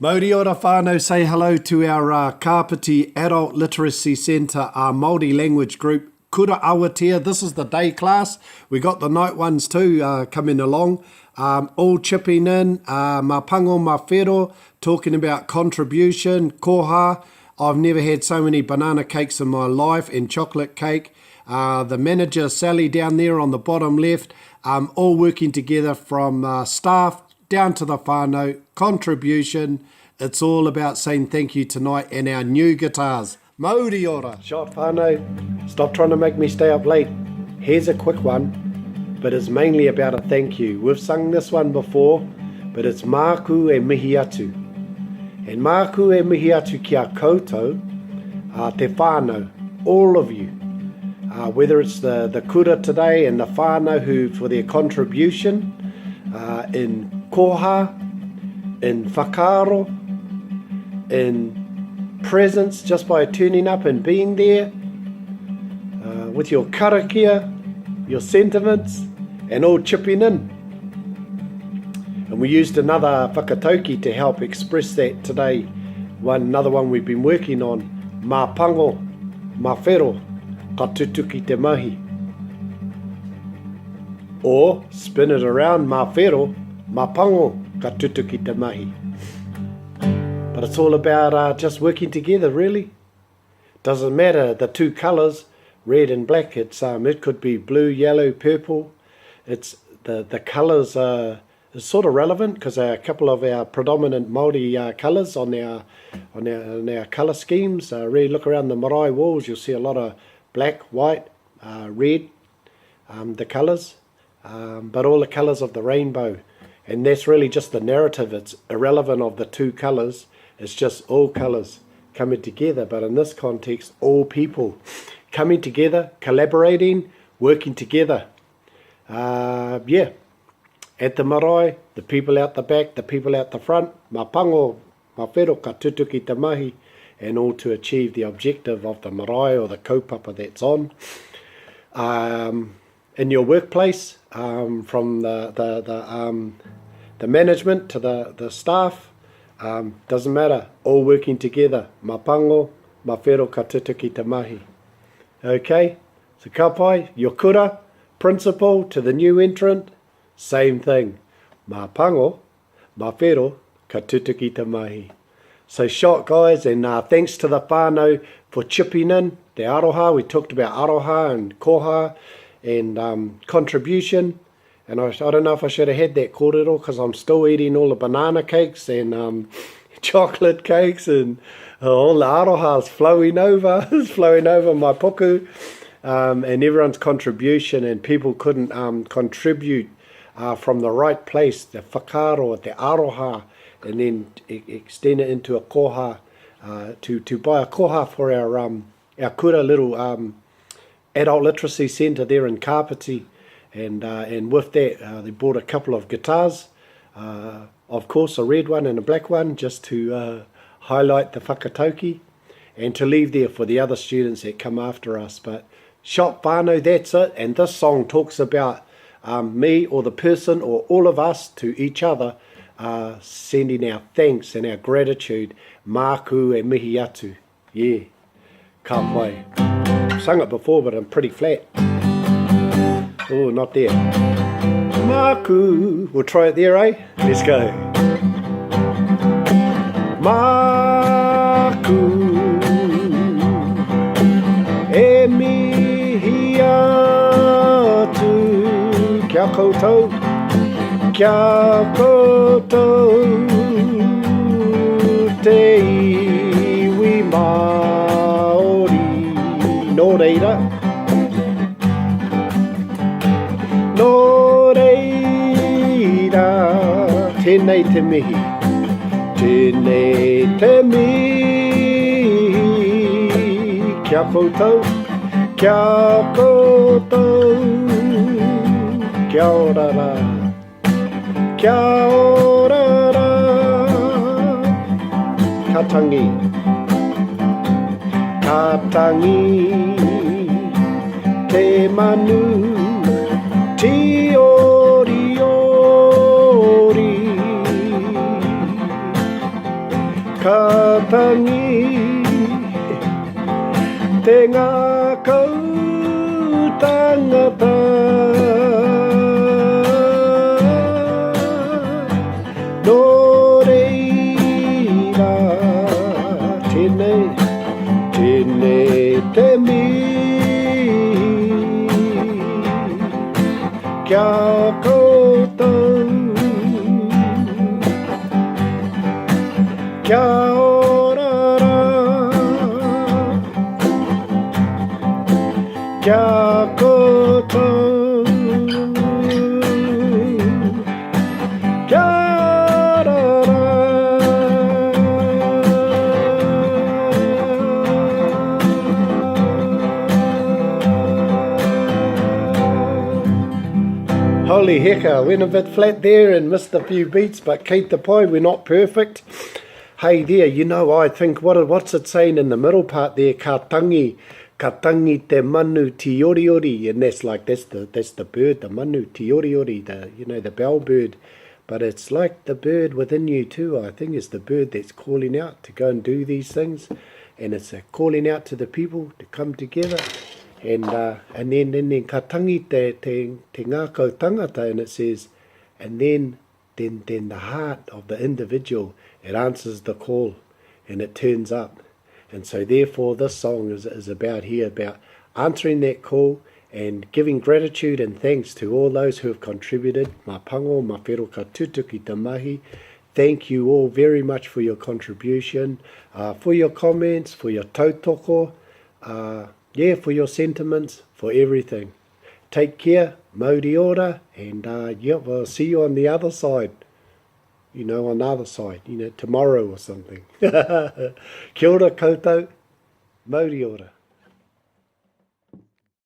Maori ora whānau, say hello to our Kapiti Adult Literacy Centre, our Māori language group, Kura Awatea. This is the day class. We got the night ones too coming along, all chipping in, ma Pango, ma Whero, talking about contribution, koha. I've never had so many banana cakes in my life, and chocolate cake. The manager, Sally, down there on the bottom left, all working together from staff down to the whānau, contribution. It's all about saying thank you tonight and our new guitars. Mauri ora. Shot whānau, stop trying to make me stay up late. Here's a quick one, but it's mainly about a thank you. We've sung this one before, but it's māku e mihi atu. And māku e mihi atu ki a koutou, te whānau, all of you. Whether it's the kura today and the whānau who for their contribution in koha, in whakaaro, in presence just by turning up and being there, with your karakia, your sentiments, and all chipping in. And we used another whakatauki to help express that today. Another one we've been working on, mā Pango, mā Whero, ka tutuki te mahi. Or spin it around, mā Whero, mā Pango, ka tutuki te mahi. But it's all about just working together, really. Doesn't matter the two colours, red and black. It could be blue, yellow, purple. It's the colours is sort of relevant because a couple of our predominant Māori colours on our colour schemes. Really look around the marae walls, you'll see a lot of black, white, red, the colours, but all the colours of the rainbow. And that's really just the narrative. It's irrelevant of the two colours. It's just all colours coming together. But in this context, all people coming together, collaborating, working together. Yeah. At the marae, the people out the back, the people out the front, mā Pango, mā Whero, ka tutuki te mahi, and all to achieve the objective of the marae or the kaupapa that's on. In your workplace, from the management to the staff, doesn't matter, all working together. Mā Pango, mā Whero, ka tutuki te mahi. Okay, so ka pai, your kura, principal to the new entrant, same thing. Mā Pango, mā Whero, ka tutuki te mahi. So shot, guys, and thanks to the whānau for chipping in. The aroha, we talked about aroha and koha and contribution. And I don't know if I should have had that kōrero because I'm still eating all the banana cakes and chocolate cakes and all the aroha's flowing over. It's flowing over my puku. And everyone's contribution, and people couldn't contribute from the right place, the whakaaro, the aroha, and then extend it into a koha, to buy a koha for our kura little adult literacy centre there in Kapiti. And with that, they bought a couple of guitars, of course a red one and a black one, just to highlight the whakatauki and to leave there for the other students that come after us. But shot whānau, that's it. And this song talks about me or the person or all of us to each other, sending our thanks and our gratitude. Māku e mihi atu. Yeah, ka pai. I've sung it before, but I'm pretty flat. Oh, not there. Māku. We'll try it there, eh? Let's go. Māku e mihi atu kia koutou, kia koutou te iwi Māori no reira. Nō reira, tēnei te mihi, tēnei te mihi, kia koutou, kia koutou, kia orara, kia orara, ka tangi, te manu, ti ori ori, ka tangi te ngā kau tangata no reira tēnei te mihi kia koutou kia orara kia koutou kia orara. Holy heck, I went a bit flat there and missed a few beats, but keep the point, we're not perfect. Hey there, you know, I think, what's it saying in the middle part there? Ka tangi te manu ti ori ori, and that's the bird, the manu ti ori ori, the bell bird. But it's like the bird within you too, I think it's the bird that's calling out to go and do these things, and it's calling out to the people to come together. And then ka tangi te ngā kau tangata, and it says, and then the heart of the individual, it answers the call and it turns up. And so therefore this song is about answering that call and giving gratitude and thanks to all those who have contributed. Ma Pango, ma Whero ka tutuki te mahi. Thank you all very much for your contribution, for your comments, for your tautoko, for your sentiments, for everything. Take care, Maori ora, and we'll see you on the other side. On the other side, tomorrow or something. Kia ora koutou, Maori ora.